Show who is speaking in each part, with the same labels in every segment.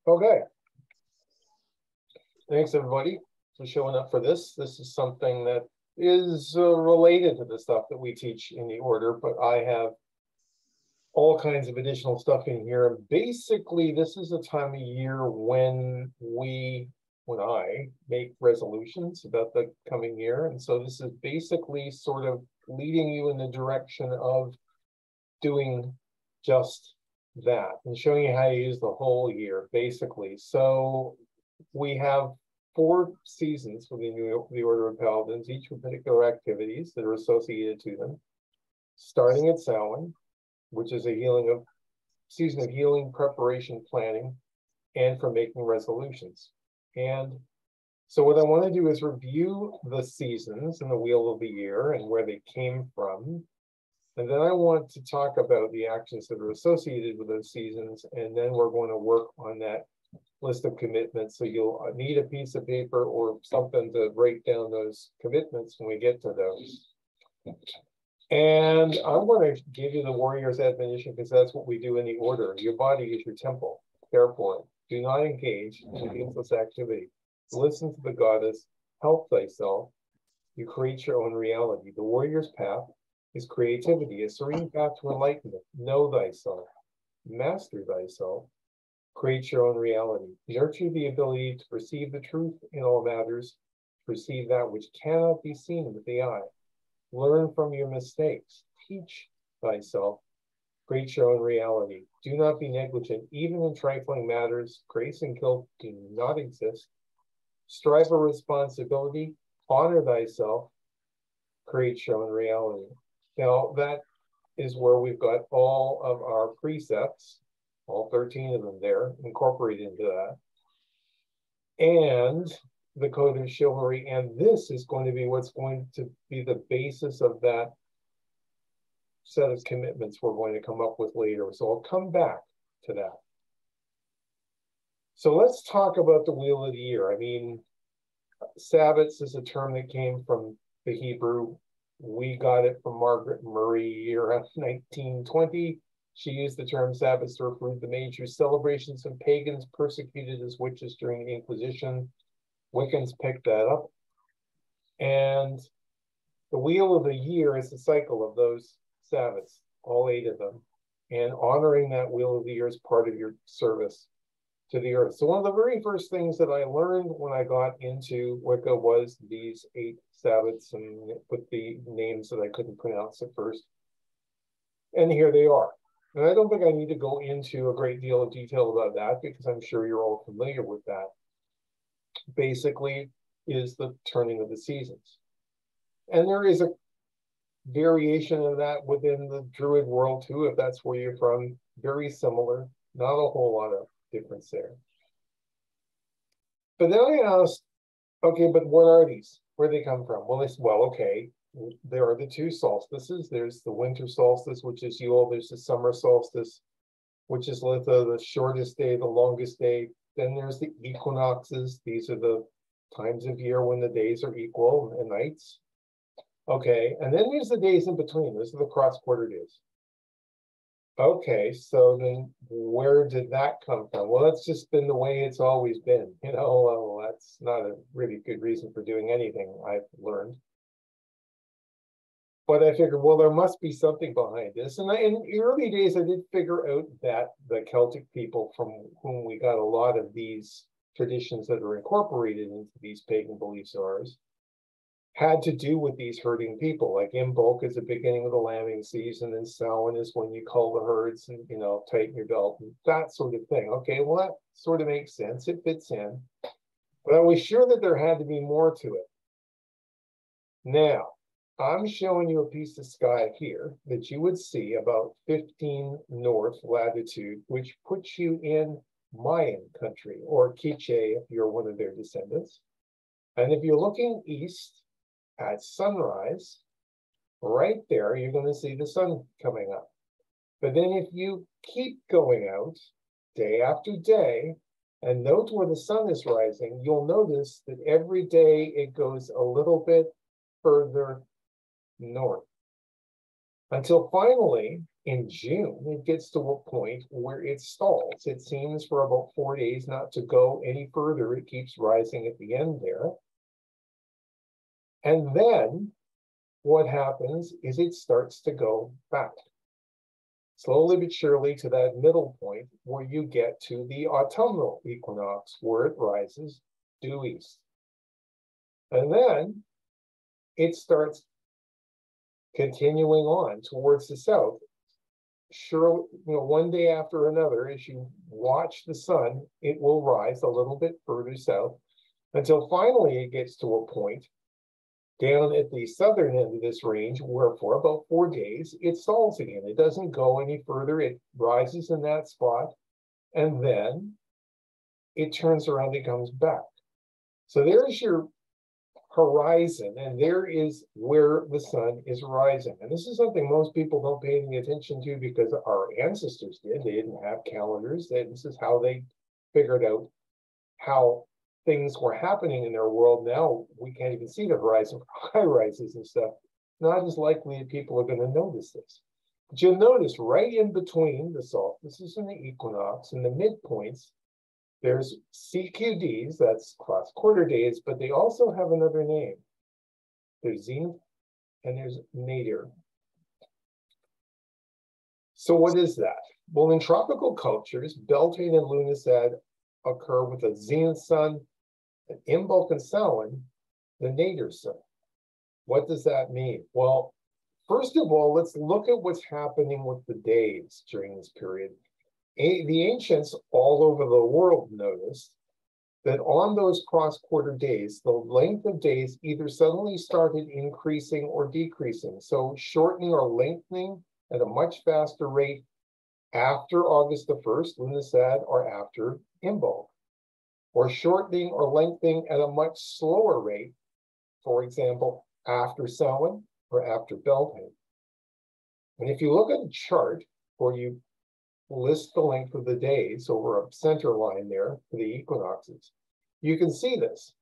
Speaker 1: Okay. Thanks, everybody, for showing up for this. This is something that is related to the stuff that we teach in the order, but I have all kinds of additional stuff in here. Basically, this is a time of year when I make resolutions about the coming year. And so this is basically sort of leading you in the direction of doing just that and showing you how to use the whole year, basically. So we have 4 seasons within the Order of Paladins, each with particular activities that are associated to them. Starting at Samhain, which is a season of healing, preparation, planning, and for making resolutions. And so what I want to do is review the seasons in the Wheel of the Year and where they came from. And then I want to talk about the actions that are associated with those seasons. And then we're going to work on that list of commitments. So you'll need a piece of paper or something to write down those commitments when we get to those. And I'm going to give you the warrior's admonition because that's what we do in the order. Your body is your temple. Care for it. Do not engage in useless activity. Listen to the goddess. Help thyself. You create your own reality. The warrior's path is creativity, a serene path to enlightenment. Know thyself. Master thyself. Create your own reality. Nurture the ability to perceive the truth in all matters. Perceive that which cannot be seen with the eye. Learn from your mistakes. Teach thyself. Create your own reality. Do not be negligent, even in trifling matters. Grace and guilt do not exist. Strive for responsibility. Honor thyself. Create your own reality. Now, that is where we've got all of our precepts, all 13 of them there, incorporated into that. And the Code of Chivalry, and this is going to be what's going to be the basis of that set of commitments we're going to come up with later. So I'll come back to that. So let's talk about the Wheel of the Year. I mean, Sabbats is a term that came from the Hebrew. We got it from Margaret Murray around 1920. She used the term Sabbats to refer to the major celebrations of pagans persecuted as witches during the Inquisition. Wiccans picked that up. And the Wheel of the Year is the cycle of those Sabbats, all 8 of them. And honoring that Wheel of the Year is part of your service to the earth. So one of the very first things that I learned when I got into Wicca was these 8 Sabbats, and with the names that I couldn't pronounce at first. And here they are. And I don't think I need to go into a great deal of detail about that because I'm sure you're all familiar with that. Basically is the turning of the seasons. And there is a variation of that within the Druid world too, if that's where you're from. Very similar, not a whole lot of difference there. But then I asked, okay, but what are these? Where do they come from? Well, okay, there are the 2 solstices. There's the winter solstice, which is Yule. There's the summer solstice, which is Litha, the shortest day, the longest day. Then there's the equinoxes. These are the times of year when the days are equal and nights. Okay, and then there's the days in between. Those are the cross-quarter days. Okay, so then where did that come from? Well, that's just been the way it's always been. You know, well, that's not a really good reason for doing anything, I've learned. But I figured, well, there must be something behind this. And in the early days, I did figure out that the Celtic people from whom we got a lot of these traditions that are incorporated into these pagan beliefs of ours had to do with these herding people. Like Imbolc is the beginning of the lambing season, and Samhain is when you cull the herds and, you know, tighten your belt and that sort of thing. Okay, well, that sort of makes sense. It fits in. But I was sure that there had to be more to it. Now, I'm showing you a piece of sky here that you would see about 15 north latitude, which puts you in Mayan country, or Quiche if you're one of their descendants. And if you're looking east at sunrise, right there, you're going to see the sun coming up. But then if you keep going out day after day and note where the sun is rising, you'll notice that every day it goes a little bit further north until finally in June, it gets to a point where it stalls. It seems for about 4 days not to go any further. It keeps rising at the end there. And then what happens is it starts to go back, slowly but surely, to that middle point where you get to the autumnal equinox, where it rises due east. And then it starts continuing on towards the south. Sure, one day after another, as you watch the sun, it will rise a little bit further south until finally it gets to a point down at the southern end of this range where for about 4 days it stalls again. It doesn't go any further. It rises in that spot and then it turns around and comes back. So there's your horizon, and there is where the sun is rising. And this is something most people don't pay any attention to because our ancestors did. They didn't have calendars. This is how they figured out how things were happening in their world. Now we can't even see the horizon for high rises and stuff. Not as likely that people are going to notice this. But you'll notice right in between the solstices and the equinox and the midpoints, there's CQDs, that's cross quarter days, but they also have another name. There's zenith and there's nadir. So what is that? Well, in tropical cultures, Beltaine and Lughnasadh occur with a zenith sun, an Imbolc and Samhain, the nadir sun. What does that mean? Well, first of all, let's look at what's happening with the days during this period. The ancients all over the world noticed that on those cross-quarter days, the length of days either suddenly started increasing or decreasing. So shortening or lengthening at a much faster rate after August the 1st, Lughnasadh, or after Imbolc, or shortening or lengthening at a much slower rate, for example, after Samhain or after Beltaine. And if you look at a chart where you list the length of the days over a center line there for the equinoxes, you can see this.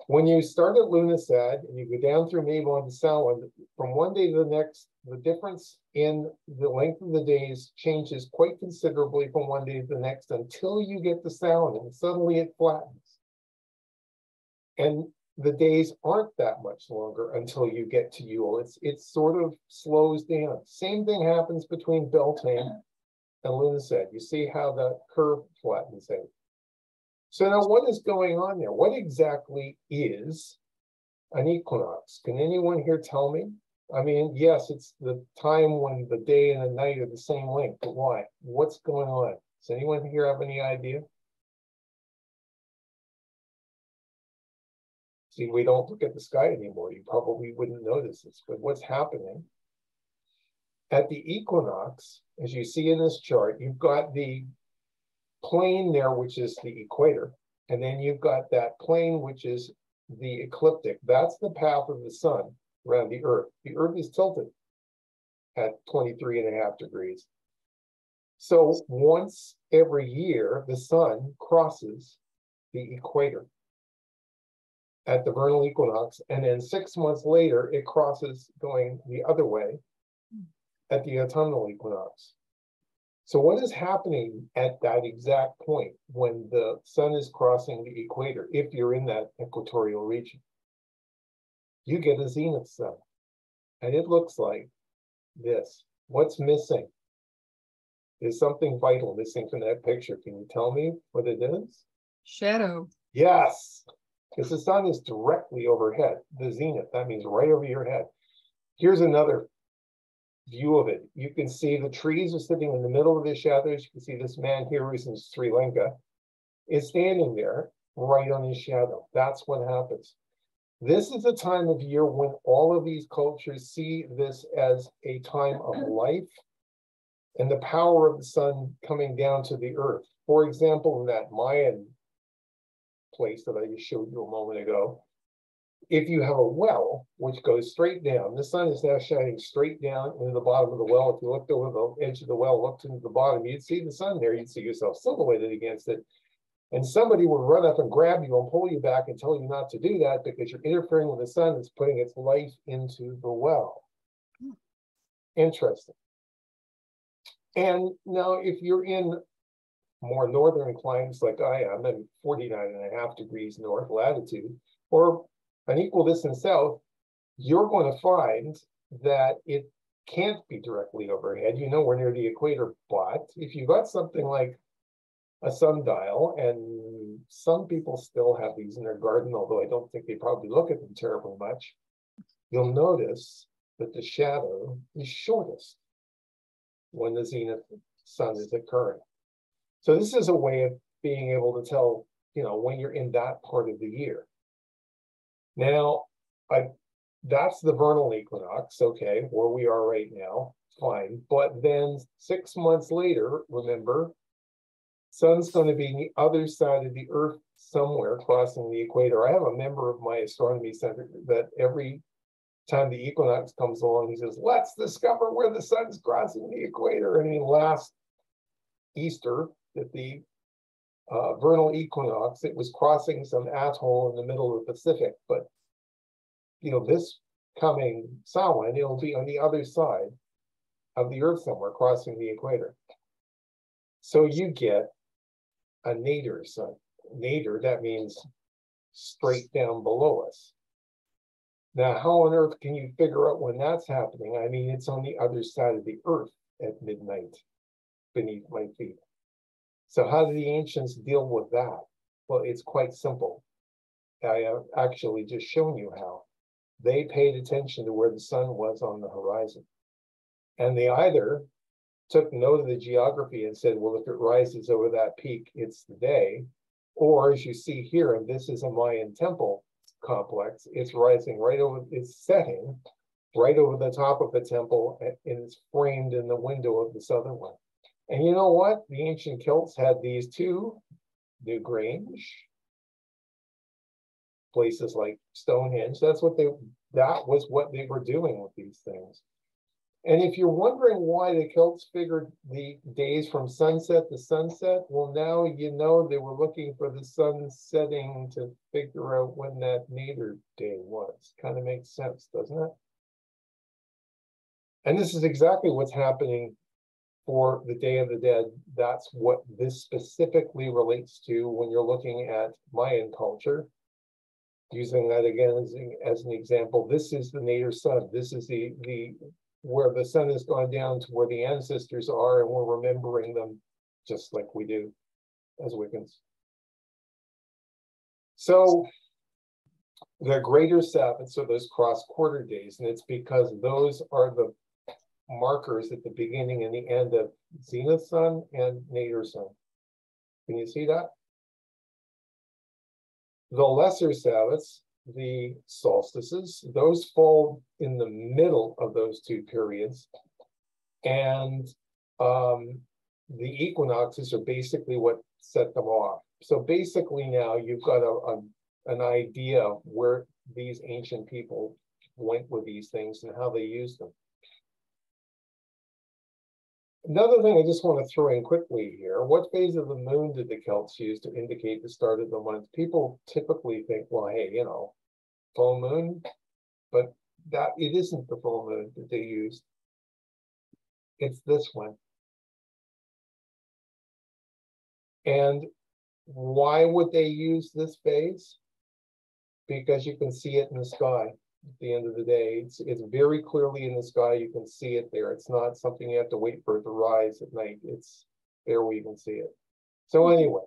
Speaker 1: When you start at Lughnasadh and you go down through Mabon to Samhain, from one day to the next, the difference in the length of the days changes quite considerably from one day to the next until you get to Samhain, and suddenly it flattens. And the days aren't that much longer until you get to Yule. It sort of slows down. Same thing happens between Beltaine and Lughnasadh. You see how the curve flattens out. So now what is going on there? What exactly is an equinox? Can anyone here tell me? I mean, yes, it's the time when the day and the night are the same length, but why? What's going on? Does anyone here have any idea? See, we don't look at the sky anymore. You probably wouldn't notice this, but what's happening? At the equinox, as you see in this chart, you've got the plane there, which is the equator, and then you've got that plane, which is the ecliptic. That's the path of the sun around the Earth. The Earth is tilted at 23.5 degrees. So once every year, the sun crosses the equator at the vernal equinox, and then 6 months later, it crosses going the other way at the autumnal equinox. So what is happening at that exact point when the sun is crossing the equator, if you're in that equatorial region? You get a zenith sun, and it looks like this. What's missing? There's something vital missing from that picture. Can you tell me what it is?
Speaker 2: Shadow.
Speaker 1: Yes, because the sun is directly overhead, the zenith. That means right over your head. Here's another view of it. You can see the trees are sitting in the middle of the shadows. You can see this man here who's in Sri Lanka is standing there right on his shadow. That's what happens. This is a time of year when all of these cultures see this as a time of life and the power of the sun coming down to the earth. For example, in that Mayan place that I just showed you a moment ago, if you have a well which goes straight down, the sun is now shining straight down into the bottom of the well. If you looked over the edge of the well, looked into the bottom, you'd see the sun there. You'd see yourself silhouetted against it. And somebody would run up and grab you and pull you back and tell you not to do that because you're interfering with the sun that's putting its life into the well. Interesting. And now if you're in more northern climes like I am, and 49.5 degrees north latitude, or an equal distance south, you're going to find that it can't be directly overhead. You know, we're near the equator, but if you got something like a sundial, and some people still have these in their garden, although I don't think they probably look at them terribly much, you'll notice that the shadow is shortest when the zenith sun is occurring. So this is a way of being able to tell, you know, when you're in that part of the year. Now, that's the vernal equinox, okay, where we are right now, fine. But then 6 months later, remember, sun's going to be on the other side of the earth somewhere crossing the equator. I have a member of my astronomy center that every time the equinox comes along, he says, let's discover where the sun's crossing the equator. And last Easter, at the vernal equinox, it was crossing some atoll in the middle of the Pacific. But, you know, this coming Samhain, it'll be on the other side of the earth somewhere, crossing the equator. So you get a nadir sun. Nadir, that means straight down below us. Now, how on earth can you figure out when that's happening? I mean, it's on the other side of the earth at midnight beneath my feet. So how do the ancients deal with that? Well, it's quite simple. I have actually just shown you how. They paid attention to where the sun was on the horizon. And they either took note of the geography and said, well, if it rises over that peak, it's the day. Or as you see here, and this is a Mayan temple complex, it's rising right over, it's setting right over the top of the temple, and it's framed in the window of the southern one. And you know what? The ancient Celts had these too. New Grange, places like Stonehenge. That was what they were doing with these things. And if you're wondering why the Celts figured the days from sunset to sunset, well, now you know they were looking for the sun setting to figure out when that nadir day was. Kind of makes sense, doesn't it? And this is exactly what's happening for the Day of the Dead. That's what this specifically relates to when you're looking at Mayan culture. Using that again as an example, this is the nadir sun. This is the where the sun has gone down to where the ancestors are, and we're remembering them just like we do as Wiccans. So the greater Sabbaths are those cross-quarter days, and it's because those are the markers at the beginning and the end of zenith sun and nadir sun. Can you see that? The lesser Sabbaths, the solstices, those fall in the middle of those two periods. And the equinoxes are basically what set them off. So basically now you've got an idea of where these ancient people went with these things and how they used them. Another thing I just want to throw in quickly here, what phase of the moon did the Celts use to indicate the start of the month? People typically think, well, hey, you know, full moon, but that it isn't the full moon that they used. It's this one. And why would they use this phase? Because you can see it in the sky. At the end of the day, it's very clearly in the sky. You can see it there. It's not something you have to wait for it to rise at night. It's there where you can see it. So anyway,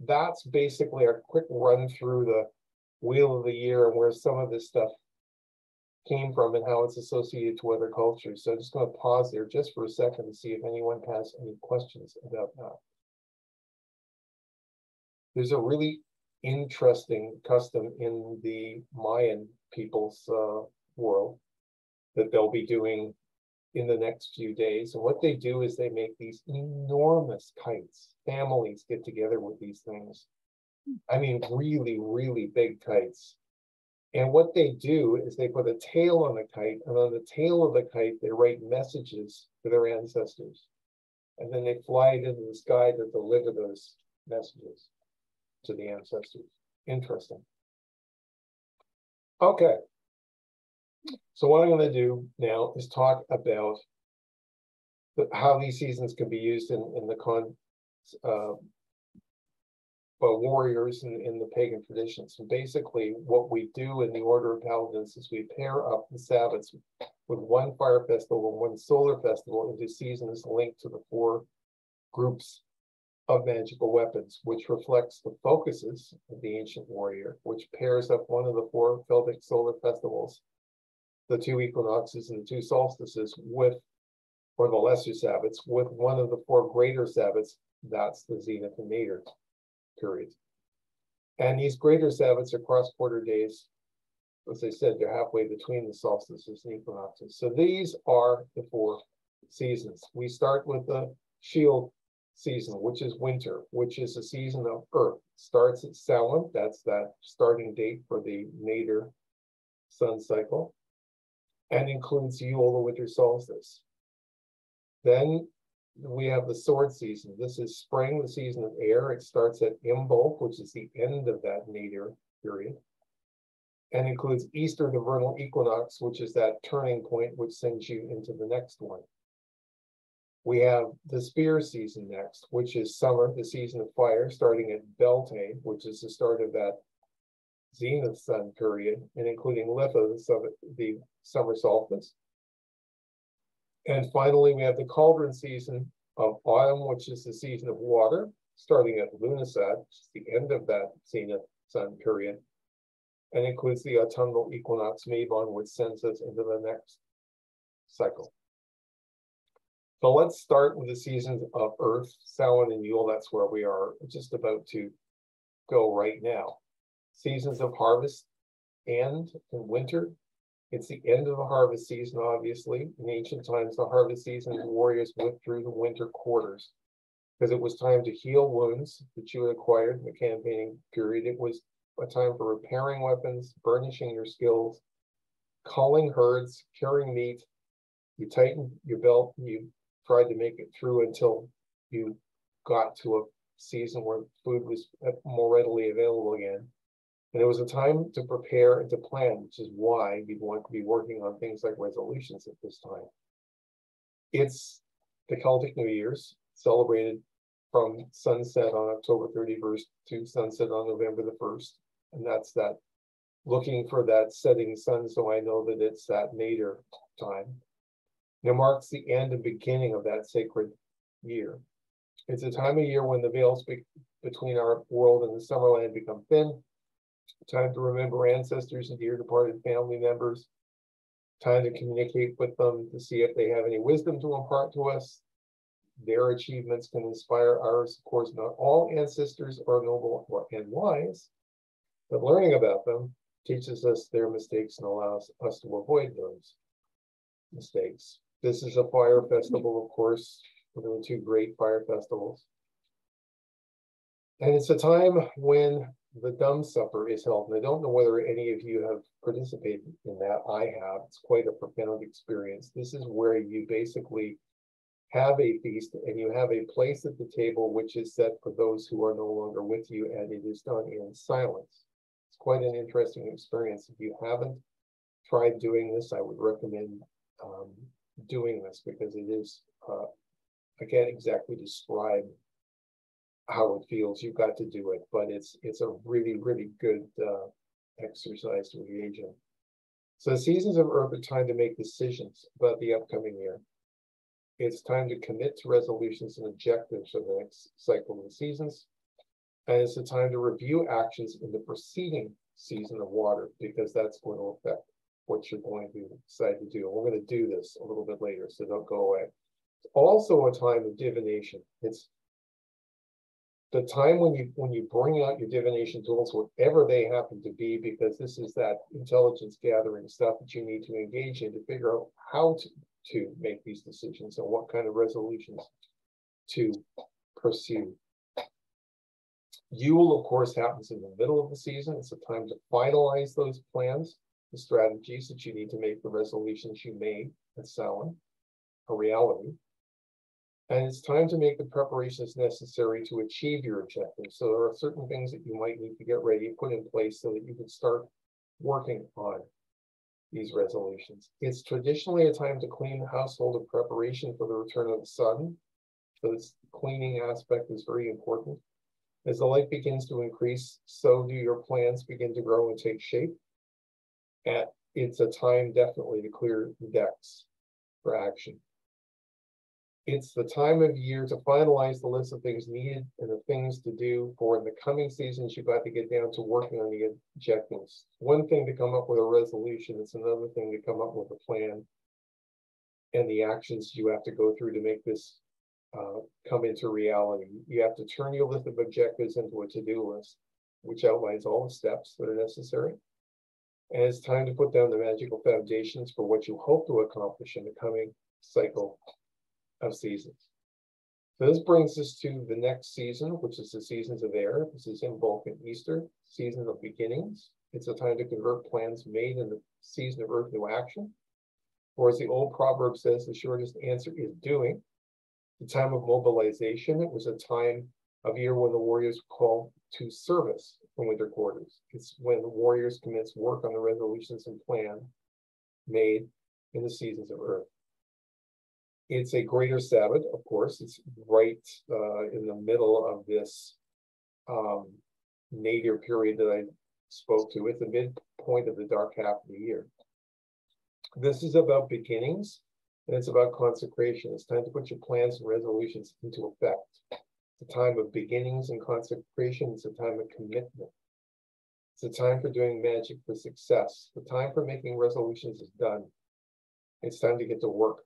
Speaker 1: that's basically a quick run through the wheel of the year and where some of this stuff came from and how it's associated to other cultures. So I'm just going to pause there just for a second to see if anyone has any questions about that. There's a really interesting custom in the Mayan people's world that they'll be doing in the next few days. And what they do is they make these enormous kites. Families get together with these things. I mean, really, really big kites. And what they do is they put a tail on the kite, and on the tail of the kite, they write messages to their ancestors. And then they fly it into the sky to deliver those messages to the ancestors. Interesting. Okay. So what I'm going to do now is talk about how these seasons can be used in the warriors in the pagan traditions. And basically what we do in the Order of Paladins is we pair up the Sabbats with one fire festival and one solar festival into seasons linked to the 4 groups of magical weapons, which reflects the focuses of the ancient warrior, which pairs up one of the 4 Celtic solar festivals, the 2 equinoxes and the 2 solstices with, or the lesser Sabbats, with one of the 4 greater Sabbats, that's the zenith and nadir period. And these greater Sabbats are cross-quarter days. As I said, they're halfway between the solstices and equinoxes. So these are the 4 seasons. We start with the shield season, which is winter, which is a season of earth. Starts at Samhain, that's that starting date for the nadir sun cycle, and includes Yule, the winter solstice. Then we have the sword season. This is spring, the season of air. It starts at Imbolc, which is the end of that nadir period, and includes Easter, the vernal equinox, which is that turning point which sends you into the next one. We have the spear season next, which is summer, the season of fire, starting at Beltaine, which is the start of that zenith sun period, and including Litha, the summer solstice. And finally, we have the cauldron season of autumn, which is the season of water, starting at Lughnasadh, which is the end of that zenith sun period, and includes the autumnal equinox Mabon, which sends us into the next cycle. So let's start with the seasons of Earth, Samhain, and Yule. That's where we are just about to go right now. Seasons of harvest and winter. It's the end of the harvest season, obviously. In ancient times, the harvest season, the warriors withdrew the winter quarters because it was time to heal wounds that you had acquired in the campaigning period. It was a time for repairing weapons, burnishing your skills, culling herds, curing meat. You tightened your belt, you tried to make it through until you got to a season where food was more readily available again. And it was a time to prepare and to plan, which is why you'd want to be working on things like resolutions at this time. It's the Celtic New Year's, celebrated from sunset on October 31st to sunset on November the 1st. And that's that looking for that setting sun, so I know that it's that nadir time. It marks the end and beginning of that sacred year. It's a time of year when the veils between our world and the summerland become thin. Time to remember ancestors and dear departed family members. Time to communicate with them to see if they have any wisdom to impart to us. Their achievements can inspire ours. Of course, not all ancestors are noble and wise, but learning about them teaches us their mistakes and allows us to avoid those mistakes. This is a fire festival, of course, one of the 2 great fire festivals. And it's a time when the Dumb Supper is held. And I don't know whether any of you have participated in that. I have. It's quite a profound experience. This is where you basically have a feast and you have a place at the table which is set for those who are no longer with you, and it is done in silence. It's quite an interesting experience. If you haven't tried doing this, I would recommend doing this, because it is, I can't exactly describe how it feels. You've got to do it, but it's a really, really good exercise to engage in. So the seasons of Earth are time to make decisions about the upcoming year. It's time to commit to resolutions and objectives for the next cycle of the seasons. And it's a time to review actions in the preceding season of water, because that's going to affect what you're going to decide to do. We're going to do this a little bit later, so don't go away. It's also a time of divination. It's the time when you bring out your divination tools, whatever they happen to be, because this is that intelligence gathering stuff that you need to engage in to figure out how to make these decisions and what kind of resolutions to pursue. Yule, of course, happens in the middle of the season. It's a time to finalize those plans, the strategies that you need to make the resolutions you made at Samhain a reality. And it's time to make the preparations necessary to achieve your objectives. So there are certain things that you might need to get ready and put in place so that you can start working on these resolutions. It's traditionally a time to clean the household in preparation for the return of the sun. So this cleaning aspect is very important. As the light begins to increase, so do your plans begin to grow and take shape. And it's a time definitely to clear the decks for action. It's the time of year to finalize the list of things needed and the things to do for the coming seasons. You've got to get down to working on the objectives. One thing to come up with a resolution, it's another thing to come up with a plan and the actions you have to go through to make this come into reality. You have to turn your list of objectives into a to-do list, which outlines all the steps that are necessary. And it's time to put down the magical foundations for what you hope to accomplish in the coming cycle of seasons. So this brings us to the next season, which is the seasons of air. This is in bulk and Easter, season of beginnings. It's a time to convert plans made in the season of earth into action. Or as the old proverb says, the shortest answer is doing. The time of mobilization, it was a time of year when the warriors were called to service from winter quarters. It's when the warriors commence work on the resolutions and plan made in the seasons of earth. It's a greater Sabbath, of course. It's right in the middle of this nadir period that I spoke to. It's the midpoint of the dark half of the year. This is about beginnings, and it's about consecration. It's time to put your plans and resolutions into effect. It's a time of beginnings and consecration. It's a time of commitment. It's a time for doing magic for success. The time for making resolutions is done. It's time to get to work.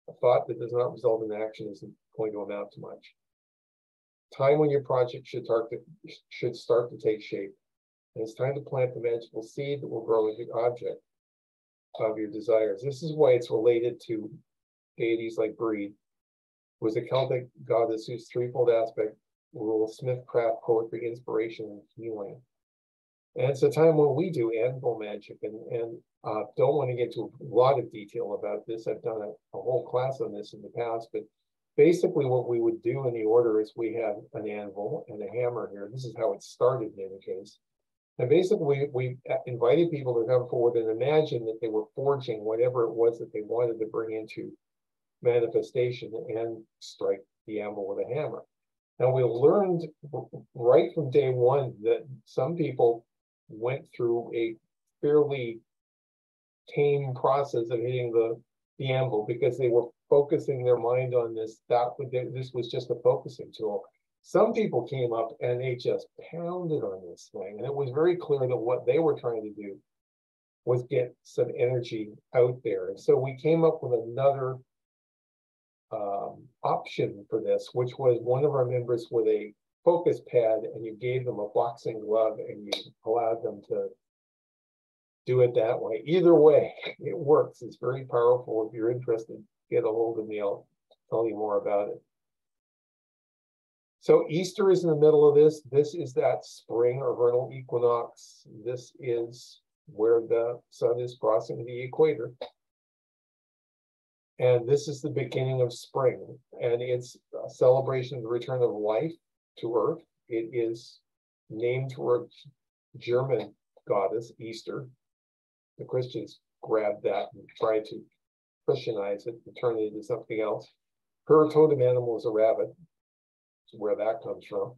Speaker 1: A thought that does not result in action isn't going to amount to much. Time when your project should start to take shape. And it's time to plant the magical seed that will grow into the object of your desires. This is why it's related to deities like Breed, who was a Celtic goddess whose threefold aspect rules smith, craft, poetry, inspiration, and healing. And it's a time when we do anvil magic, and don't want to get to a lot of detail about this. I've done a whole class on this in the past, but basically what we would do in the order is we have an anvil and a hammer here. This is how it started in any case. And basically we invited people to come forward and imagine that they were forging whatever it was that they wanted to bring into manifestation and strike the anvil with a hammer. Now we learned right from day one that some people went through a fairly tame process of hitting the anvil because they were focusing their mind on this. This was just a focusing tool. Some people came up and they just pounded on this thing, and it was very clear that what they were trying to do was get some energy out there. And so we came up with another option for this, which was one of our members with a focus pad, and you gave them a boxing glove and you allowed them to do it that way. Either way, it works. It's very powerful. If you're interested, get a hold of me. I'll tell you more about it. So Easter is in the middle of this. This is that spring or vernal equinox. This is where the sun is crossing the equator. And this is the beginning of spring. And it's a celebration of the return of life to Earth. It is named for a German goddess, Easter. The Christians grabbed that and tried to Christianize it and turn it into something else. Her totem animal is a rabbit. Where that comes from.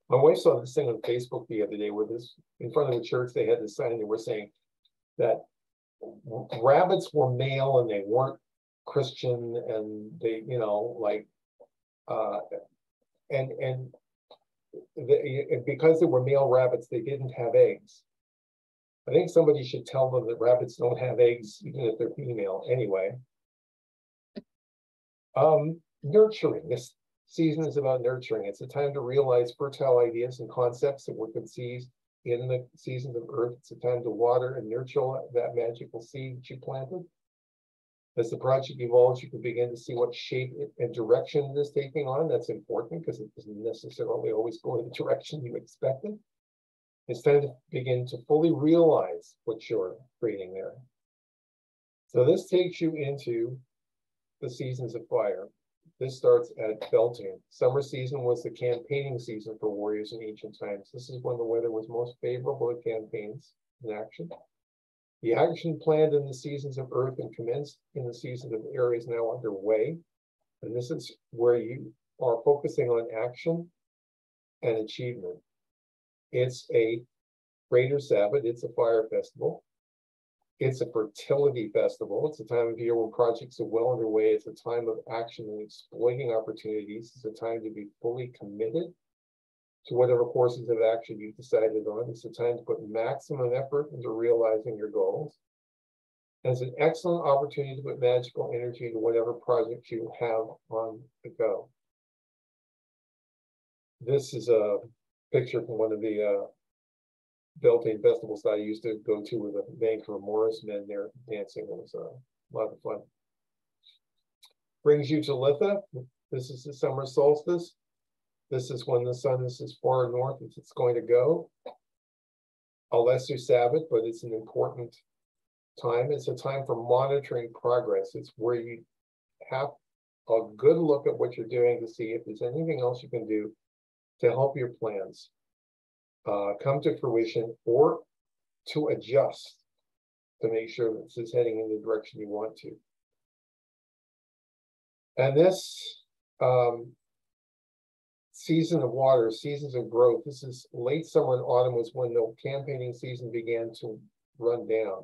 Speaker 1: My wife saw this thing on Facebook the other day where in front of the church, they had this sign. They were saying that rabbits were male and they weren't Christian, and they, because they were male rabbits, they didn't have eggs. I think somebody should tell them that rabbits don't have eggs, even if they're female. Anyway, nurturing. This season is about nurturing. It's a time to realize fertile ideas and concepts that were conceived in the seasons of Earth. It's a time to water and nurture that magical seed that you planted. As the project evolves, you can begin to see what shape and direction it is taking on. That's important because it doesn't necessarily always go in the direction you expected. It's time to begin to fully realize what you're creating there. So this takes you into the seasons of fire. This starts at Beltaine. Summer season was the campaigning season for warriors in ancient times. This is when the weather was most favorable to campaigns in action. The action planned in the seasons of Earth and commenced in the seasons of Air is now underway. And this is where you are focusing on action and achievement. It's a greater Sabbath, it's a fire festival. It's a fertility festival. It's a time of year when projects are well underway. It's a time of action and exploiting opportunities. It's a time to be fully committed to whatever courses of action you've decided on. It's a time to put maximum effort into realizing your goals. And it's an excellent opportunity to put magical energy into whatever project you have on the go. This is a picture from one of the Beltaine festivals that I used to go to with a Vancouver Morris men there dancing. It was a lot of fun. Brings you to Litha. This is the summer solstice. This is when the sun is as far north as it's going to go. A lesser Sabbath, but it's an important time. It's a time for monitoring progress. It's where you have a good look at what you're doing to see if there's anything else you can do to help your plans come to fruition, or to adjust to make sure that this is heading in the direction you want to. And this season of water, seasons of growth, this is late summer and autumn was when the campaigning season began to run down.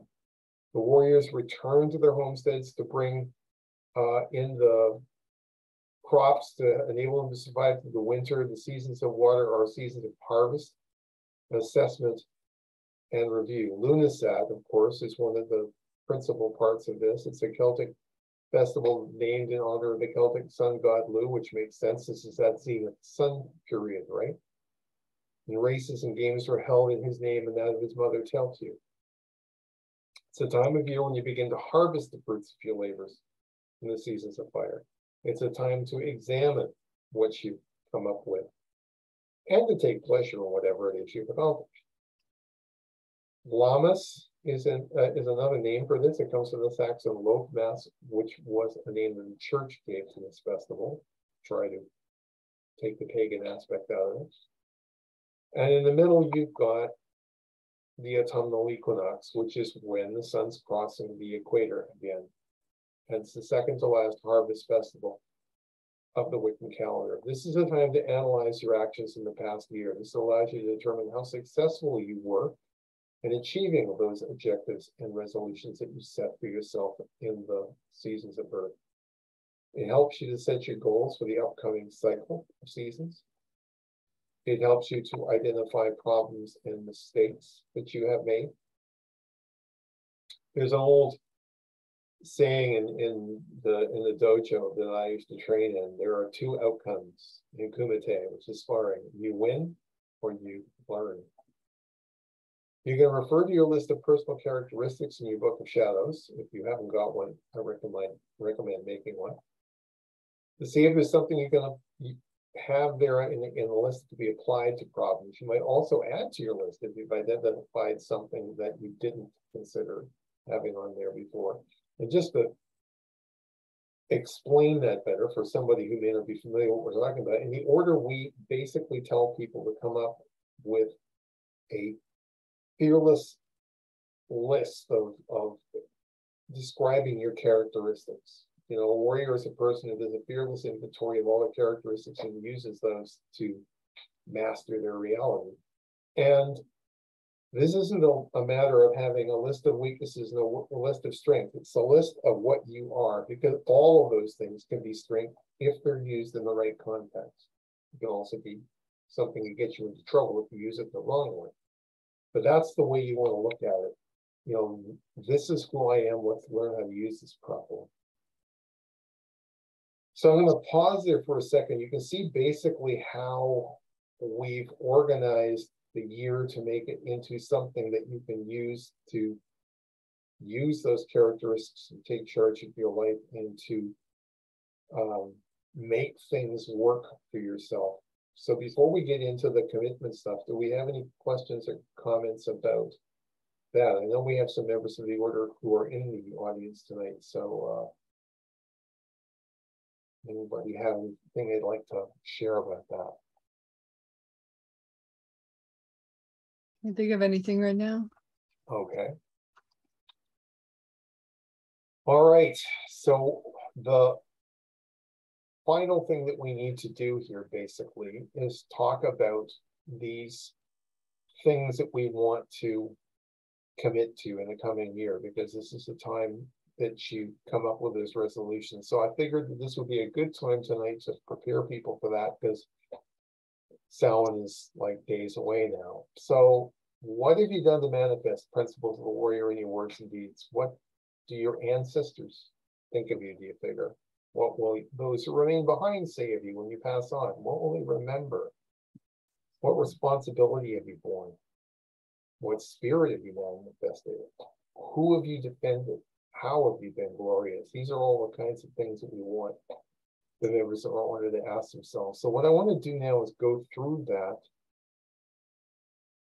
Speaker 1: The warriors returned to their homesteads to bring in the crops to enable them to survive through the winter. The seasons of water are seasons of harvest, assessment, and review. Lughnasadh, of course, is one of the principal parts of this. It's a Celtic festival named in honor of the Celtic sun god Lugh, which makes sense. This is that zenith sun period, right? And races and games were held in his name and that of his mother Teltiu. It's a time of year when you begin to harvest the fruits of your labors in the seasons of fire. It's a time to examine what you've come up with and to take pleasure in whatever it is you've accomplished. Lammas is another name for this. It comes from the Saxon loaf mass, which was a name that the church gave to this festival. Try to take the pagan aspect out of it. And in the middle, you've got the autumnal equinox, which is when the sun's crossing the equator again. And it's the second to last harvest festival of the Wiccan calendar. This is a time to analyze your actions in the past year. This allows you to determine how successful you were in achieving those objectives and resolutions that you set for yourself in the seasons of birth. It helps you to set your goals for the upcoming cycle of seasons. It helps you to identify problems and mistakes that you have made. There's an old saying in the dojo that I used to train in: there are two outcomes in kumite, which is sparring. You win or you learn. You can refer to your list of personal characteristics in your book of shadows. If you haven't got one, I recommend making one to see if there's something you're going to have there in the list to be applied to problems. You might also add to your list if you've identified something that you didn't consider having on there before. And just to explain that better for somebody who may not be familiar with what we're talking about, in the order we basically tell people to come up with a fearless list of describing your characteristics. You know, a warrior is a person who does a fearless inventory of all the characteristics and uses those to master their reality. And this isn't a matter of having a list of weaknesses and a list of strengths. It's a list of what you are, because all of those things can be strength if they're used in the right context. It can also be something that gets you into trouble if you use it the wrong way. But that's the way you want to look at it. You know, this is who I am. Let's learn how to use this properly. So I'm going to pause there for a second. You can see basically how we've organized the year to make it into something that you can use to use those characteristics and take charge of your life and to make things work for yourself. So before we get into the commitment stuff, do we have any questions or comments about that? I know we have some members of the order who are in the audience tonight. So anybody have anything they'd like to share about that?
Speaker 2: Can't think of anything right now.
Speaker 1: Okay. All right, so the final thing that we need to do here basically is talk about these things that we want to commit to in the coming year, because this is the time that you come up with this resolution. So I figured that this would be a good time tonight to prepare people for that, because Samhain is like days away now. So what have you done to manifest principles of the warrior in your words and deeds? What do your ancestors think of you, do you figure? What will those who remain behind say of you when you pass on? What will they remember? What responsibility have you borne? What spirit have you manifested? Who have you defended? How have you been glorious? These are all the kinds of things that we want the members of our order to ask themselves. So what I want to do now is go through that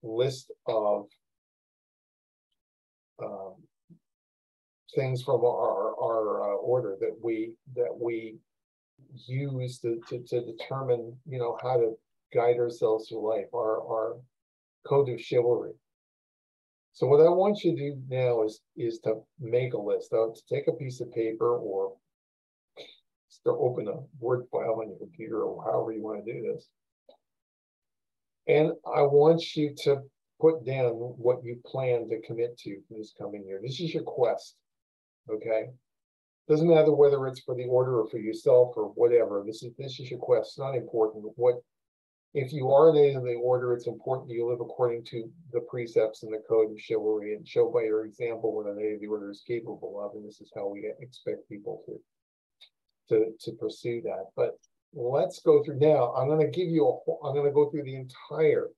Speaker 1: list of things from our order that we use to determine, you know, how to guide ourselves through life, our code of chivalry. So what I want you to do now is to make a list, to take a piece of paper or to open a Word file on your computer or however you want to do this. And I want you to put down what you plan to commit to for this coming year. This is your quest, okay? Doesn't matter whether it's for the order or for yourself or whatever. This is your quest. It's not important. What if you are in the order, it's important you live according to the precepts and the code of chivalry and show by your example what a native of the order is capable of. And this is how we expect people to pursue that. But let's go through now. I'm going to go through the entire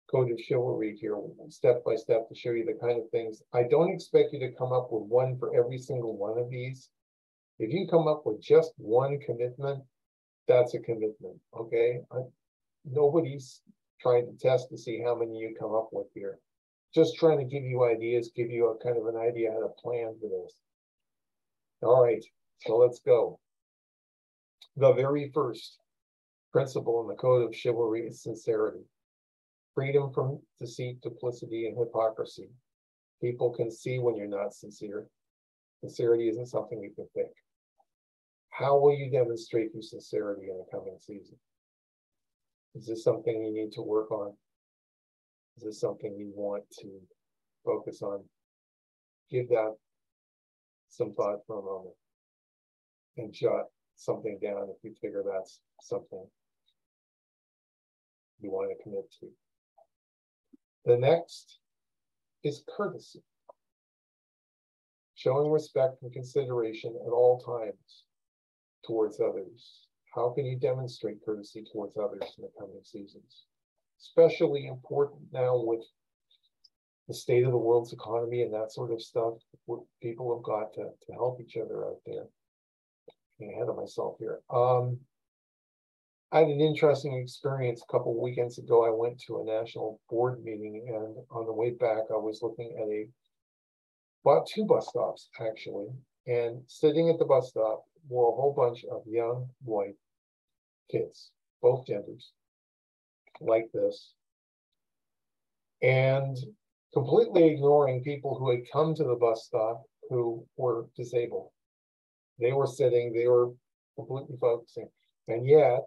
Speaker 1: code of chivalry here, step by step, to show you the kind of things. I don't expect you to come up with one for every single one of these. If you come up with just one commitment, that's a commitment, okay? Nobody's trying to test to see how many you come up with here. Just trying to give you ideas, give you a kind of an idea how to plan for this. All right, so let's go. The very first principle in the code of chivalry is sincerity. Freedom from deceit, duplicity, and hypocrisy. People can see when you're not sincere. Sincerity isn't something you can fake. How will you demonstrate your sincerity in the coming season? Is this something you need to work on? Is this something you want to focus on? Give that some thought for a moment and jot something down if you figure that's something you want to commit to. The next is courtesy. Showing respect and consideration at all times towards others. How can you demonstrate courtesy towards others in the coming seasons? Especially important now with the state of the world's economy and that sort of stuff. People have got to help each other out there. Getting ahead of myself here. I had an interesting experience a couple of weekends ago. I went to a national board meeting, and on the way back, I was looking at about two bus stops, actually. And sitting at the bus stop were a whole bunch of young white kids, both genders, like this, and completely ignoring people who had come to the bus stop who were disabled. They were sitting, they were completely focusing. And yet,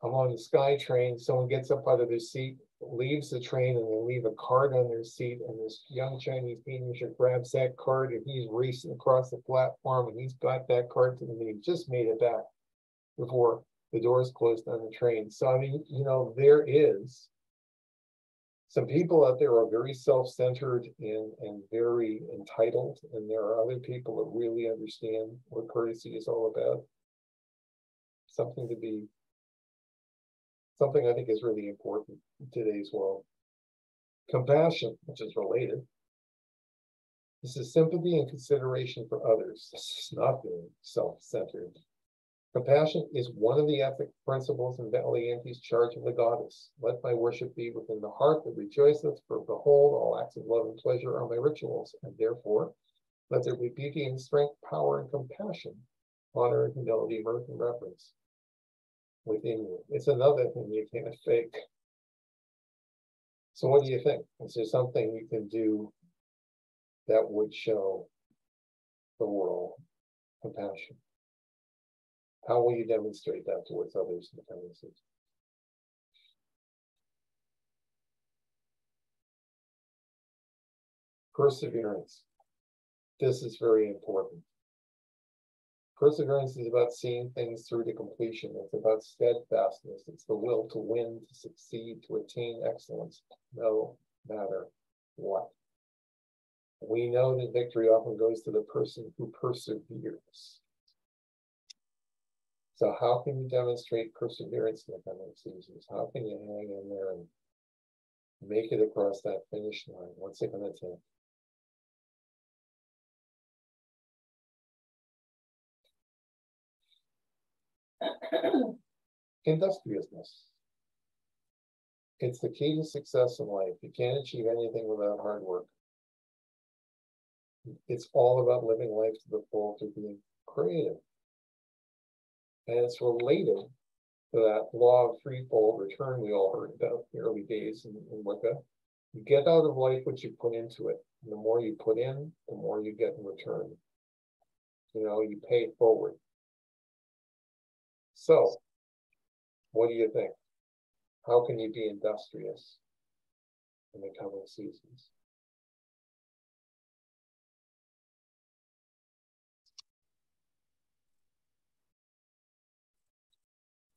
Speaker 1: I'm on the Sky train, someone gets up out of their seat, leaves the train, and they leave a card on their seat, and this young Chinese teenager grabs that card, and he's racing across the platform, and he's got that card to them, and he just made it back before the doors closed on the train. So, I mean, you know, there is some people out there are very self-centered and very entitled, and there are other people that really understand what courtesy is all about. Something I think is really important in today's world. Compassion, which is related. This is sympathy and consideration for others. This is not being self-centered. Compassion is one of the ethic principles in Beltaine's charge of the goddess. Let my worship be within the heart that rejoiceth, for behold, all acts of love and pleasure are my rituals, and therefore let there be beauty and strength, power and compassion, honor and humility, mirth and reverence within you. It's another thing you can't fake. So what do you think? Is there something you can do that would show the world compassion? How will you demonstrate that towards others in the coming season? Perseverance. This is very important. Perseverance is about seeing things through to completion. It's about steadfastness. It's the will to win, to succeed, to attain excellence, no matter what. We know that victory often goes to the person who perseveres. So how can you demonstrate perseverance in the coming seasons? How can you hang in there and make it across that finish line? What's it going to take? Industriousness. It's the key to success in life. You can't achieve anything without hard work. It's all about living life to the full, to being creative. And it's related to that law of threefold return we all heard about in the early days in Wicca. You get out of life what you put into it. And the more you put in, the more you get in return. You know, you pay it forward. So, what do you think? How can you be industrious in the coming seasons?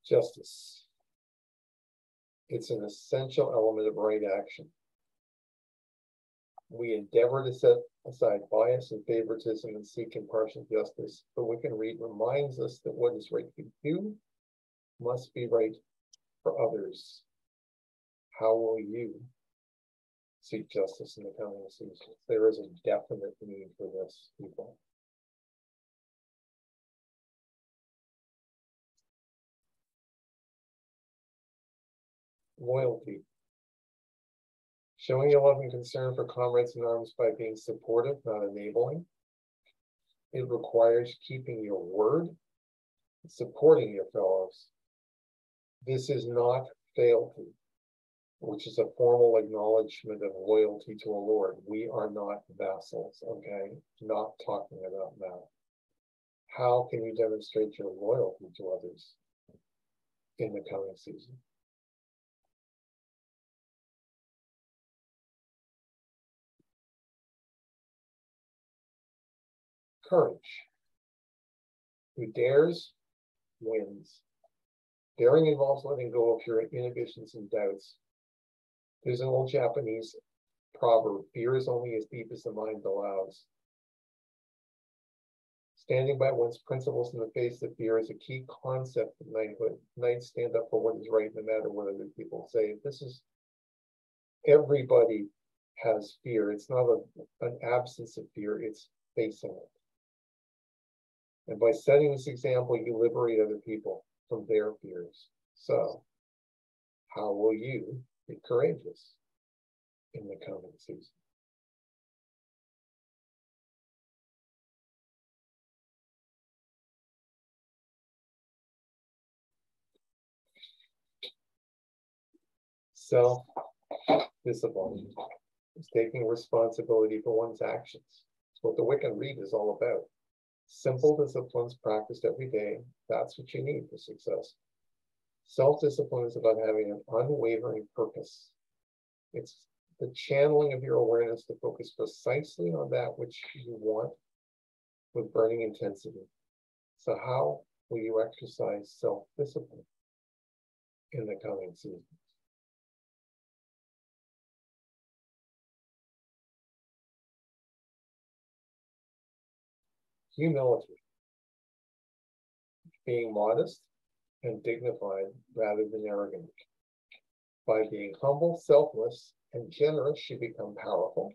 Speaker 1: Justice. It's an essential element of right action. We endeavor to set aside bias and favoritism and seek impartial justice. The Wiccan Read reminds us that what is right for you must be right for others. How will you seek justice in the coming seasons? There is a definite need for this, people. Loyalty. Showing your love and concern for comrades in arms by being supportive, not enabling. It requires keeping your word, supporting your fellows. This is not fealty, which is a formal acknowledgement of loyalty to a lord. We are not vassals, okay? Not talking about that. How can you demonstrate your loyalty to others in the coming season? Courage. Who dares, wins. Daring involves letting go of your inhibitions and doubts. There's an old Japanese proverb, fear is only as deep as the mind allows. Standing by one's principles in the face of fear is a key concept of knighthood. Knights stand up for what is right, no matter what other people say. This is, everybody has fear. It's not an absence of fear, it's facing it. And by setting this example, you liberate other people from their fears. So, how will you be courageous in the coming season? Self-discipline is taking responsibility for one's actions. It's what the Wiccan Read is all about. Simple disciplines practiced every day, that's what you need for success. Self-discipline is about having an unwavering purpose. It's the channeling of your awareness to focus precisely on that which you want with burning intensity. So how will you exercise self-discipline in the coming seasons? Humility. Being modest and dignified rather than arrogant. By being humble, selfless, and generous, you become powerful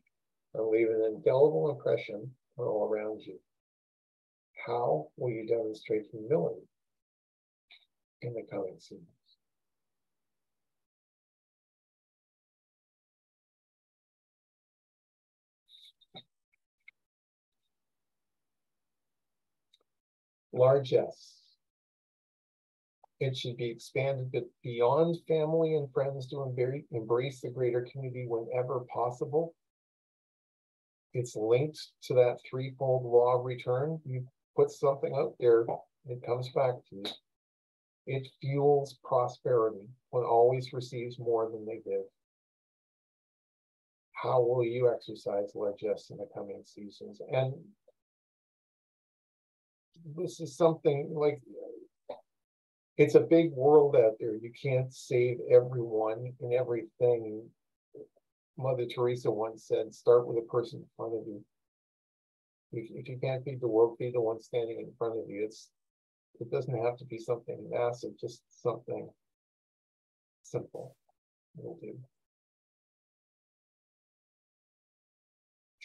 Speaker 1: and leave an indelible impression on all around you. How will you demonstrate humility in the coming seasons? Largesse. It should be expanded beyond family and friends to embrace the greater community whenever possible. it's linked to that threefold law of return. You put something out there, it comes back to you. It fuels prosperity. One always receives more than they give. How will you exercise largesse in the coming seasons? And this is something like, it's a big world out there. You can't save everyone and everything. Mother Teresa once said, start with the person in front of you. If you can't feed the world, feed the one standing in front of you. It doesn't have to be something massive, just something simple will do.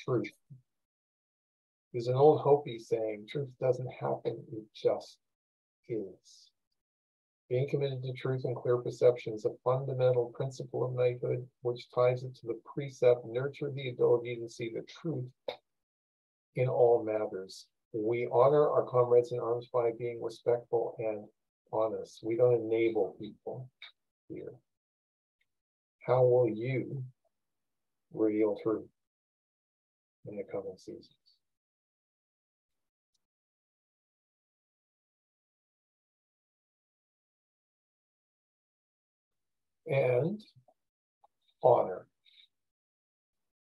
Speaker 1: Truth. There's an old Hopi saying, truth doesn't happen, it just is. Being committed to truth and clear perception is a fundamental principle of knighthood, which ties it to the precept, nurture the ability to see the truth in all matters. We honor our comrades in arms by being respectful and honest. We don't enable people here. How will you reveal truth in the coming seasons? And honor.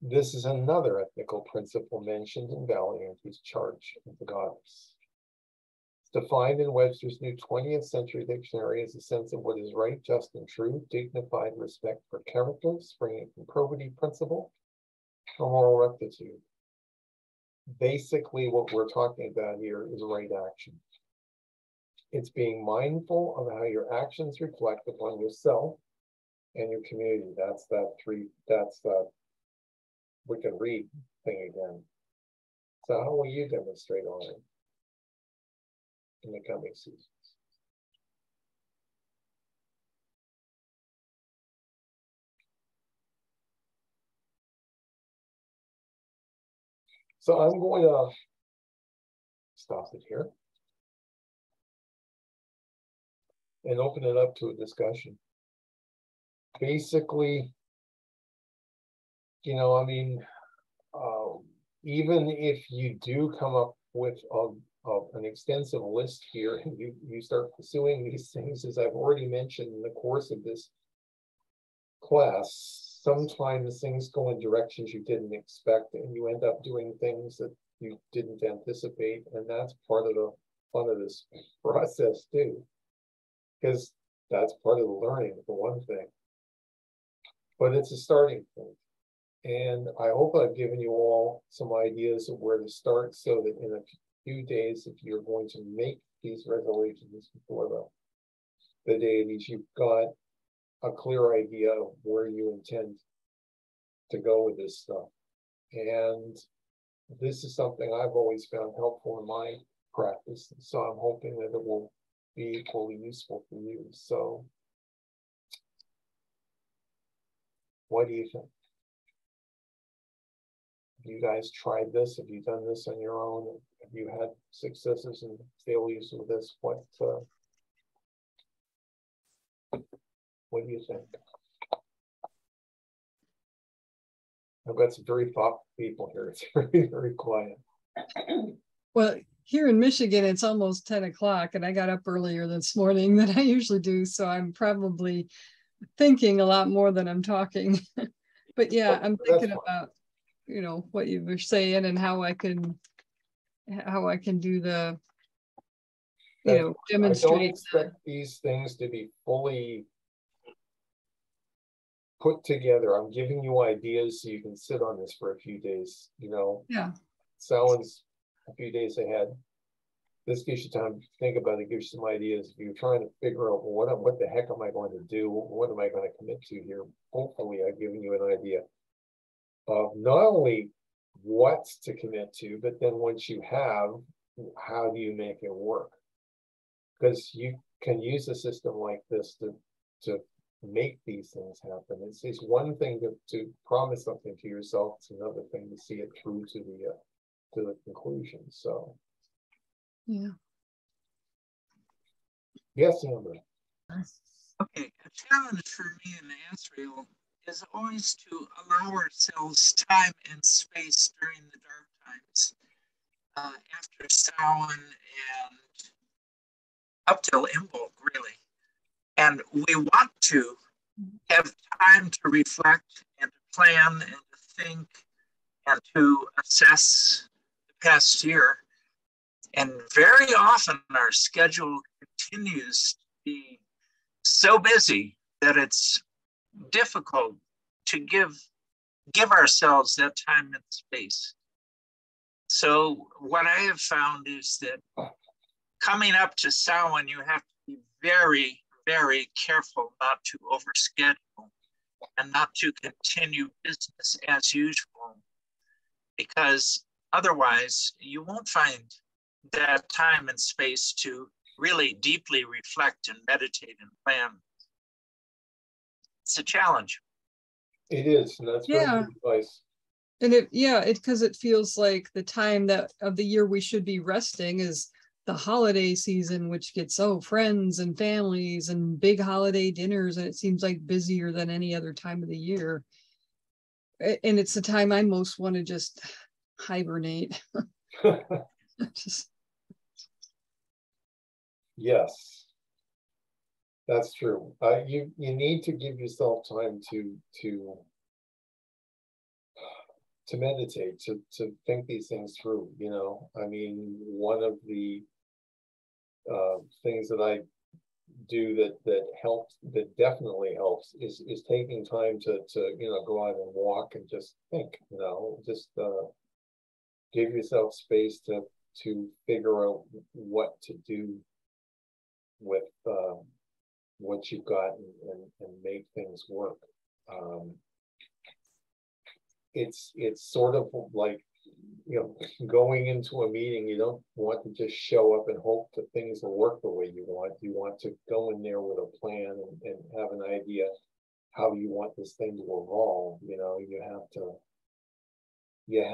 Speaker 1: This is another ethical principle mentioned in Valiante's Charge of the Goddess. It's defined in Webster's new 20th century dictionary as a sense of what is right, just, and true, dignified respect for character, springing from probity, principle, or moral rectitude. Basically, what we're talking about here is right action. It's being mindful of how your actions reflect upon yourself and your community. That's that we can read thing again. So how will you demonstrate honor in the coming seasons? So I'm going to stop it here and open it up to a discussion. Basically, I mean, even if you do come up with an extensive list here and you start pursuing these things, as I've already mentioned in the course of this class, sometimes things go in directions you didn't expect and you end up doing things that you didn't anticipate, and that's part of the fun of this process too, because that's part of the learning, for one thing. But it's a starting point. And I hope I've given you all some ideas of where to start, so that in a few days, if you're going to make these resolutions before the deities, you've got a clear idea of where you intend to go with this stuff. And this is something I've always found helpful in my practice. So I'm hoping that it will be equally useful for you. So what do you think? Have you guys tried this? Have you done this on your own? Have you had successes and failures with this? What do you think? I've got some very thoughtful people here. It's very, very quiet.
Speaker 2: Well, here in Michigan, it's almost 10 o'clock, and I got up earlier this morning than I usually do. So I'm probably thinking a lot more than I'm talking. But yeah, I'm thinking about, what you were saying and how I can do the, demonstrate.
Speaker 1: I don't expect these things to be fully put together. I'm giving you ideas so you can sit on this for a few days,
Speaker 2: Yeah.
Speaker 1: Someone's a few days ahead. This gives you time to think about it, gives you some ideas. If you're trying to figure out what the heck am I going to do? What am I going to commit to here? Hopefully I've given you an idea of not only what to commit to, but then once you have, how do you make it work? Because you can use a system like this to make these things happen. It's one thing to promise something to yourself. It's another thing to see it through to the conclusion. So
Speaker 2: yeah.
Speaker 1: Yes, Amber.
Speaker 3: Okay, a challenge for me in the Asriel is always to allow ourselves time and space during the dark times, after Samhain and up till Imbolc, really. And we want to have time to reflect and to plan and to think and to assess the past year. And very often our schedule continues to be so busy that it's difficult to give ourselves that time and space. So what I have found is that coming up to Samhain, you have to be very, very careful not to overschedule and not to continue business as usual, because otherwise you won't find that time and space to really deeply reflect and meditate and plan. It's a challenge.
Speaker 1: It is, and that's very good advice.
Speaker 2: And because it feels like the time that of the year we should be resting is the holiday season, which gets friends and families and big holiday dinners, and it seems like busier than any other time of the year. And it's the time I most want to just hibernate.
Speaker 1: Yes, that's true. You need to give yourself time to meditate, to think these things through. You know, I mean, one of the things that I do that definitely helps is taking time to go out and walk and just think. You know, just give yourself space to figure out what to do with what you've got and make things work. It's sort of like, going into a meeting. You don't want to just show up and hope that things will work the way you want. You want to go in there with a plan and have an idea how you want this thing to evolve. You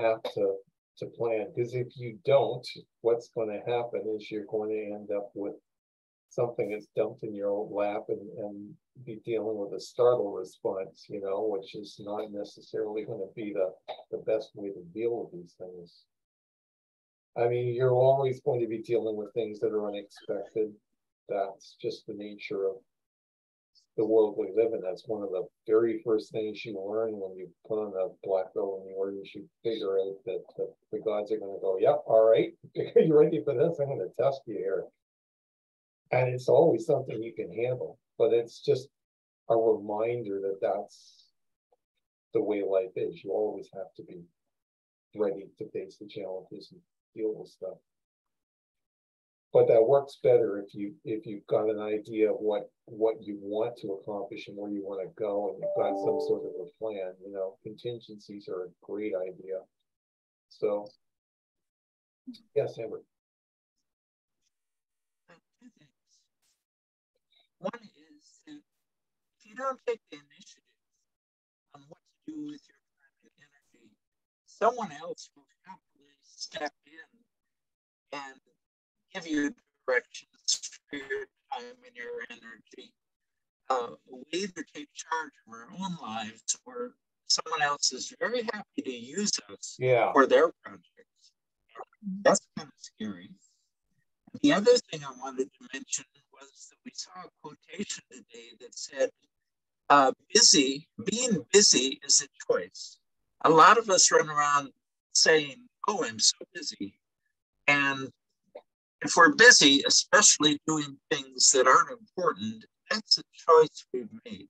Speaker 1: have to plan, because if you don't, what's going to happen is you're going to end up with something that's dumped in your lap and be dealing with a startle response, which is not necessarily going to be the best way to deal with these things. I mean, you're always going to be dealing with things that are unexpected. That's just the nature of the world we live in. That's one of the very first things you learn when you put on a black belt in the orders. You figure out that the gods are going to go, yep, all right, you ready for this? I'm going to test you here. And it's always something you can handle, but it's just a reminder that that's the way life is. You always have to be ready to face the challenges and deal with stuff. But that works better if you've got an idea of what you want to accomplish and where you want to go, and you've got some sort of a plan. Contingencies are a great idea. So, yes, Amber.
Speaker 3: One is that if you don't take the initiative on what to do with your time and energy, someone else will happily step in and give you directions for your time and your energy. We either take charge of our own lives, or someone else is very happy to use us for their projects. That's kind of scary. The other thing I wanted to mention was that we saw a quotation today that said, being busy is a choice. A lot of us run around saying, oh, I'm so busy. And if we're busy, especially doing things that aren't important, that's a choice we've made.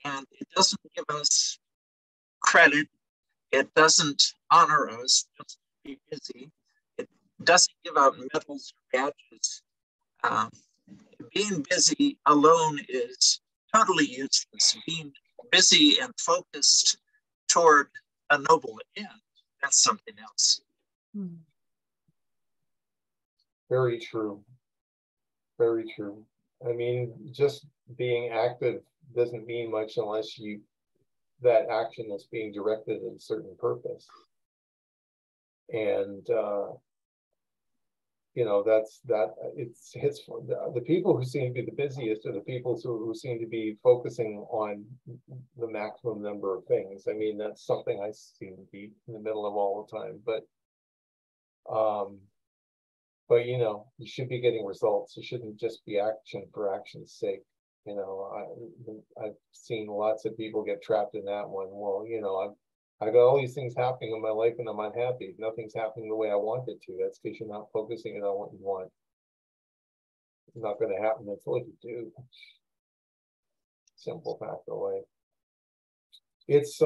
Speaker 3: And it doesn't give us credit. It doesn't honor us just to be busy. It doesn't give out medals or badges. Being busy alone is totally useless. Being busy and focused toward a noble end, that's something else.
Speaker 1: Very true. Very true. I mean, just being active doesn't mean much unless that action is being directed in a certain purpose. And it's the people who seem to be the busiest are the people who seem to be focusing on the maximum number of things. I mean, that's something I seem to be in the middle of all the time, but you should be getting results. You shouldn't just be action for action's sake. I've seen lots of people get trapped in that one. Well, I got all these things happening in my life and I'm unhappy. Nothing's happening the way I want it to. That's because you're not focusing it on what you want. It's not going to happen until you do. Simple fact of life. It's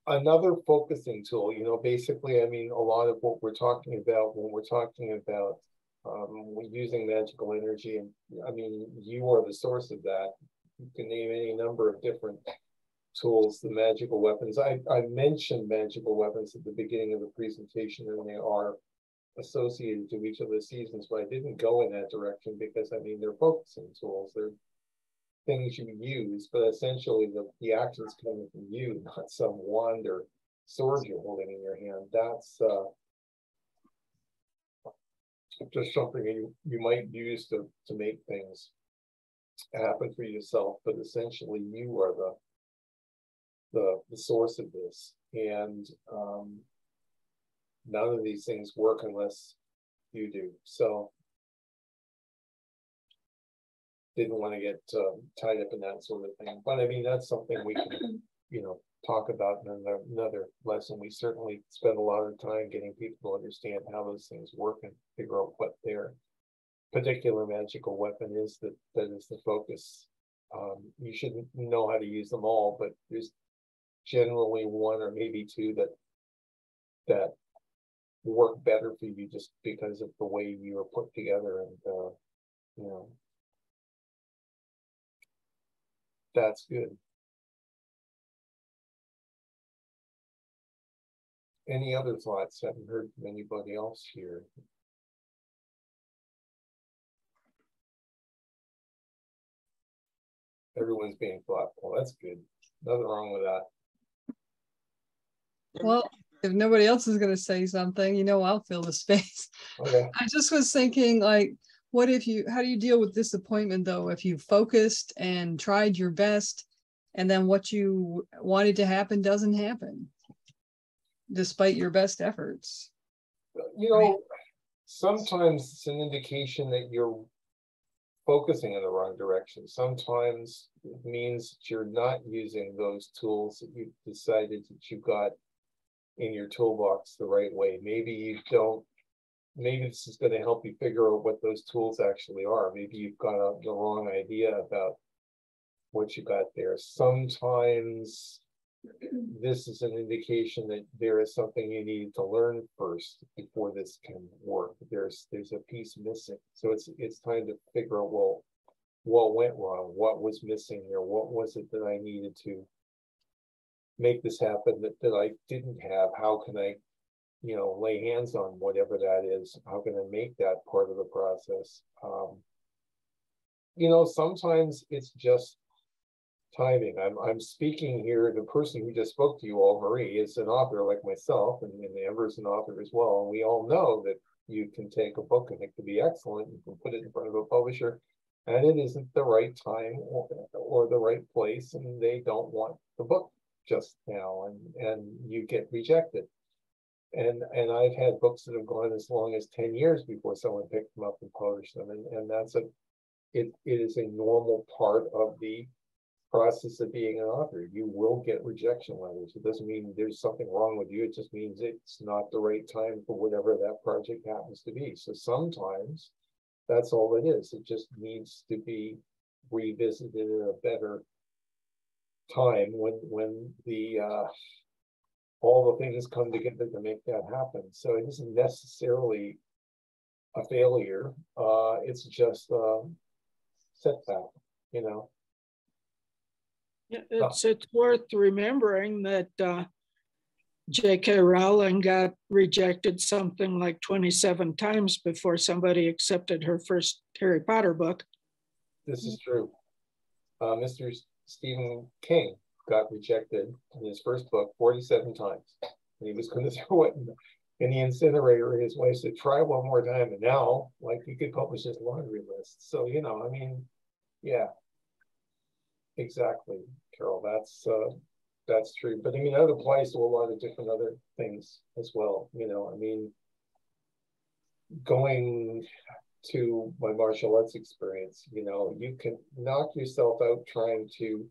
Speaker 1: another focusing tool. Basically, I mean, a lot of what we're talking about when we're talking about using magical energy, and I mean, you are the source of that. You can name any number of different tools, the magical weapons. I mentioned magical weapons at the beginning of the presentation, and they are associated to each of the seasons, but I didn't go in that direction because, I mean, they're focusing tools. They're things you use, but essentially the action's coming from you, not some wand or sword you're holding in your hand. That's just something you might use to make things happen for yourself, but essentially you are the source of this, and none of these things work unless you do. So didn't want to get tied up in that sort of thing, but I mean, that's something we can talk about in another lesson. We certainly spend a lot of time getting people to understand how those things work and figure out what their particular magical weapon is that is the focus. You shouldn't know how to use them all, but there's generally one or maybe two that work better for you just because of the way you are put together, and that's good. Any other thoughts? Haven't heard from anybody else here. Everyone's being thoughtful. That's good. Nothing wrong with that.
Speaker 2: Well, if nobody else is going to say something, I'll fill the space.
Speaker 1: Okay.
Speaker 2: I just was thinking, like, how do you deal with disappointment, though, if you focused and tried your best and then what you wanted to happen doesn't happen, despite your best efforts?
Speaker 1: Sometimes it's an indication that you're focusing in the wrong direction. Sometimes it means that you're not using those tools that you've decided that you got in your toolbox the right way. Maybe this is going to help you figure out what those tools actually are. Maybe you've got the wrong idea about what you got there. Sometimes this is an indication that there is something you need to learn first before this can work. There's a piece missing. So it's time to figure out, well, what went wrong? What was missing here? What was it that I needed to make this happen that I didn't have? How can I lay hands on whatever that is? How can I make that part of the process? Sometimes it's just timing. I'm speaking here. The person who just spoke to you all, Marie, is an author like myself, and Amber's an author as well. And we all know that you can take a book and it can be excellent. You can put it in front of a publisher, and it isn't the right time or the right place, and they don't want the book just now, and you get rejected. And I've had books that have gone as long as 10 years before someone picked them up and published them. And that's it is a normal part of the process of being an author. You will get rejection letters. It doesn't mean there's something wrong with you. It just means it's not the right time for whatever that project happens to be. So sometimes that's all it is. It just needs to be revisited at a better time when the all the things come together to make that happen. So it isn't necessarily a failure. It's just a setback,
Speaker 4: Yeah, it's worth remembering that J.K. Rowling got rejected something like 27 times before somebody accepted her first Harry Potter book.
Speaker 1: This is true. Mr. Stephen King got rejected in his first book 47 times. And he was going to throw it in the incinerator. His wife said, try one more time. And now, like, he could publish his laundry list. So, you know, I mean, yeah, exactly, Carol. That's true. But I mean, that applies to a lot of different other things as well. You know, I mean, going to my martial arts experience, you know, you can knock yourself out trying to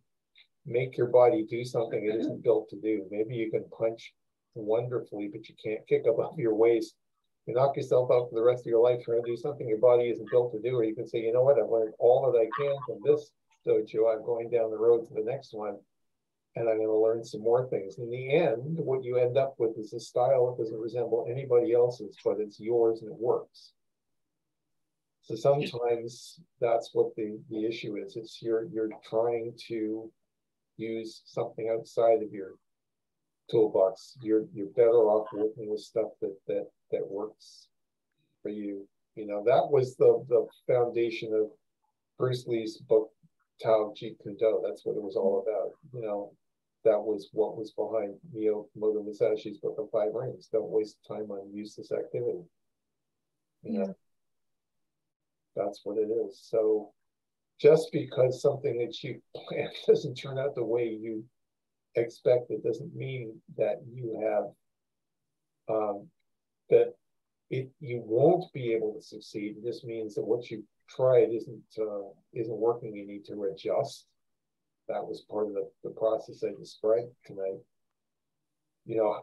Speaker 1: make your body do something it isn't built to do. Maybe you can punch wonderfully, but you can't kick above your waist. You knock yourself out for the rest of your life trying to do something your body isn't built to do, or you can say, you know what, I've learned all that I can from this dojo. I'm going down the road to the next one, and I'm going to learn some more things. In the end, what you end up with is a style that doesn't resemble anybody else's, but it's yours and it works. So sometimes that's what the issue is. It's you're trying to use something outside of your toolbox. You're better off working with stuff that works for you. You know, that was the foundation of Bruce Lee's book Tao Jeet Kune Do. That's what it was all about. You know, that was what was behind Miyamoto Musashi's book of 5 Rings. Don't waste time on useless activity. You know, that's what it is. So just because something that you plan doesn't turn out the way you expect, it doesn't mean that you have you won't be able to succeed. It just means that what you tried isn't working. You need to adjust. That was part of the process I described tonight. You know,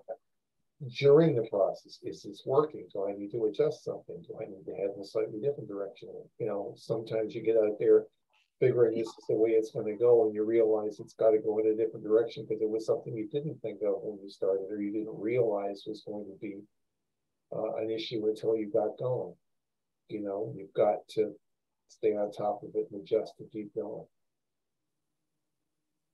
Speaker 1: during the process, is this working? Do I need to adjust something? Do I need to head in a slightly different direction? You know, sometimes you get out there figuring this is the way it's going to go, and you realize it's got to go in a different direction because it was something you didn't think of when you started, or you didn't realize was going to be an issue until you got going. You know, you've got to stay on top of it and adjust to keep going.